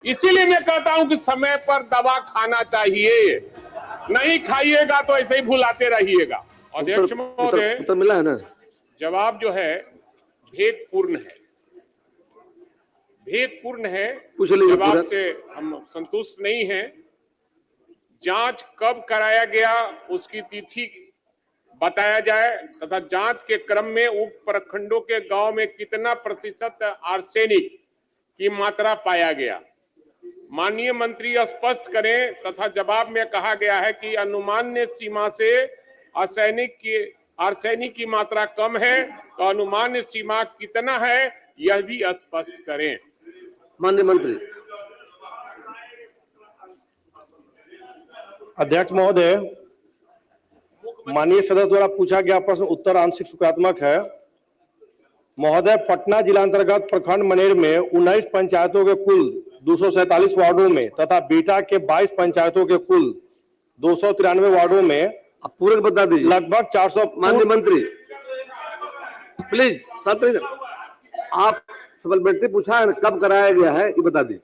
इसीलिए मैं कहता हूं कि समय पर दवा खाना चाहिए, नहीं खाइएगा तो ऐसे ही भुलाते रहिएगा। अध्यक्ष महोदय, उत्तर मिला है ना? जवाब जो है भेदपूर्ण है, भेदपूर्ण है। जवाब से हम संतुष्ट नहीं हैं। जांच कब कराया गया उसकी तिथि बताया जाए तथा जांच के क्रम में उक्त प्रखंडों के गांव में कितना प्रतिशत आर्सेनिक की मात्रा पाया गया, माननीय मंत्री स्पष्ट करें। तथा जवाब में कहा गया है कि अनुमान्य सीमा से आर्सेनिक की मात्रा कम है, तो अनुमान्य सीमा कितना है यह भी स्पष्ट करें। माननीय मंत्री। अध्यक्ष महोदय, माननीय सदस्य द्वारा पूछा गया प्रश्न उत्तर आंशिक सकारात्मक है। महोदय, पटना जिला अंतर्गत प्रखंड मनेर में 19 पंचायतों के कुल 247 वार्डों में तथा बीटा के 22 पंचायतों के कुल 293 वार्डों में आप पूरे बता दीजिए। लगभग 400। माननीय मंत्री प्लीज, आप सप्लीमेंट्री पूछा है, कब कराया गया है ये बता दीजिए।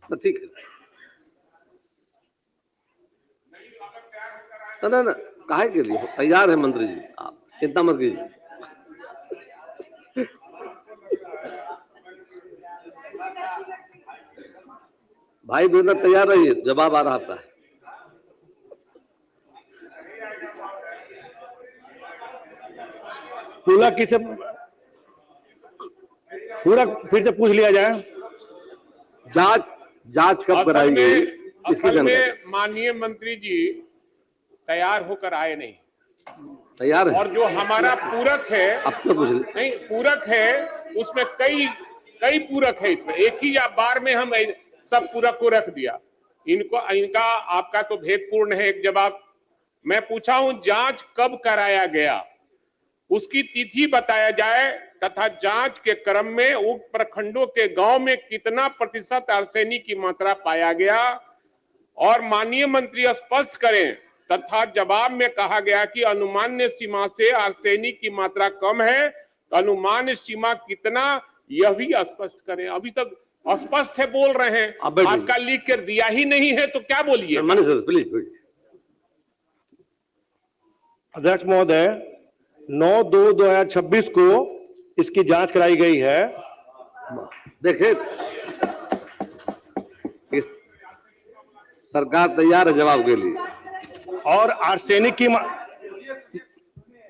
तो ठीक है ना, काहे के लिए तैयार है मंत्री जी, आप चिंता मत कीजिए। भाई बेटा तैयार रहिए, जवाब आ रहा था। पूरा किसे पूरा फिर से पूछ लिया जाए। जांच कब कराई गई इसकी जानकारी। माननीय मंत्री जी तैयार होकर आए नहीं, तैयार है। और जो हमारा पूरक है, अब तो कुछ नहीं पूरक है, उसमें कई पूरक है। इसमें एक ही या बार में हम सब पूरक को रख दिया। इनका आपका तो भेदपूर्ण है। एक जवाब मैं पूछा हूं, जांच कब कराया गया उसकी तिथि बताया जाए तथा जांच के क्रम में उक्त प्रखंडों के गांव में कितना प्रतिशत आर्सेनिक की मात्रा पाया गया, और माननीय मंत्री स्पष्ट करें। तथा जवाब में कहा गया कि अनुमान्य सीमा से आर्सेनिक की मात्रा कम है, तो अनुमान्य सीमा कितना यह भी स्पष्ट करें। अभी तक अस्पष्ट है बोल रहे हैं, आपका लिख कर दिया ही नहीं है तो क्या बोलिए। प्लीज। अध्यक्ष महोदय, 9/2/2026 को इसकी जांच कराई गई है। देखिए सरकार तैयार है जवाब के लिए। और आर्सेनिक की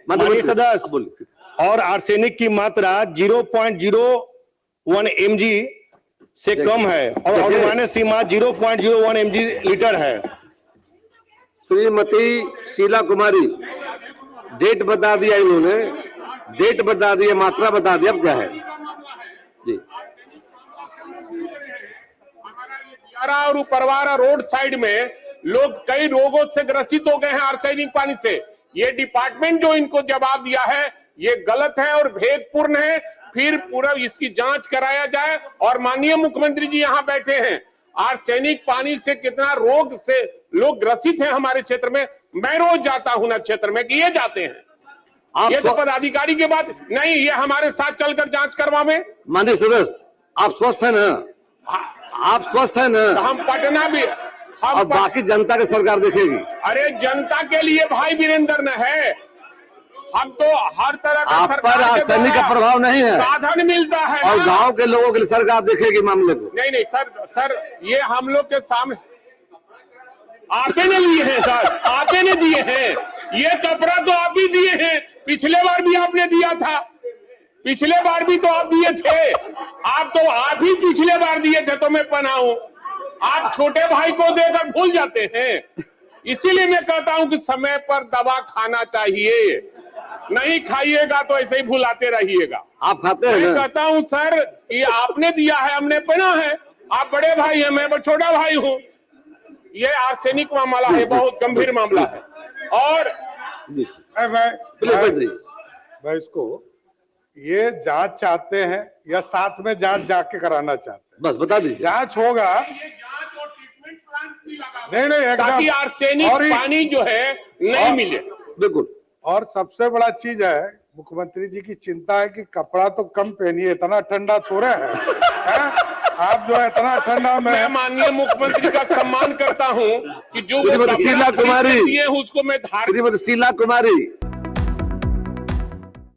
माननीय सदस्य, और आर्सेनिक की मात्रा 0.01 mg से कम है और अनुमानित सीमा 0.01 mg लीटर है। श्रीमती शीला कुमारी, डेट बता दिया इन्होंने, डेट बता दिया, मात्रा बता दिया, अब क्या है जी। और उपरवारा रोड साइड में लोग कई रोगों से ग्रसित हो गए हैं आर्सेनिक पानी से। ये डिपार्टमेंट जो इनको जवाब दिया है ये गलत है और भेदपूर्ण है। फिर पूरा इसकी जांच कराया जाए। और माननीय मुख्यमंत्री जी यहाँ बैठे हैं, आर्सेनिक पानी से कितना रोग से लोग ग्रसित हैं हमारे क्षेत्र में। मैं रोज जाता हूं ना क्षेत्र में कि ये जाते हैं। ये तो पदाधिकारी के बात नहीं, ये हमारे साथ चलकर जांच करवावे। माननीय सदस्य, आप स्वस्थ है ना? आप स्वस्थ है ना? तो हम पटना भी और बाकी जनता की सरकार देखेगी। अरे जनता के लिए भाई वीरेंद्र न है, हम तो हर तरह का आप पर आर्सेनिक का प्रभाव नहीं है, साधन मिलता है और गांव के लोगों के लिए सरकार देखेगी मामले को। नहीं सर ये हम लोग के सामने आपे ने लिए हैं सर, आपे ने दिए हैं। ये कपड़ा तो आप ही दिए हैं, पिछले बार भी आपने दिया था, पिछले बार भी तो आप दिए थे। आप ही पिछले बार दिए थे तो मैं पहनाऊं। आप छोटे भाई को देकर भूल जाते हैं। इसीलिए मैं कहता हूं कि समय पर दवा खाना चाहिए, नहीं खाइएगा तो ऐसे ही भुलाते रहिएगा। आप खाते हैं? मैं कहता हूं सर ये आपने दिया है, हमने पहना है। आप बड़े भाई हैं, मैं छोटा भाई हूं। ये आर्सेनिक मामला है, बहुत गंभीर मामला है। और मैं इसको ये जांच चाहते हैं या साथ में जांच जाके कराना चाहते हैं? बस बता दीजिए। जांच होगा, जांच और ट्रीटमेंट प्लांट भी लगा नहीं ताकि आर्सेनिक पानी जो है नहीं मिले। बिल्कुल। और सबसे बड़ा चीज है, मुख्यमंत्री जी की चिंता है कि कपड़ा तो कम पहनिए, इतना ठंडा थोड़ा है? आप जो है इतना ठंडा में मैं माननीय मुख्यमंत्री का सम्मान करता हूँ कि जो वो श्रीमती शीला कुमारी। दिए हैं उसको मैं धारण श्रीमती शीला कुमारी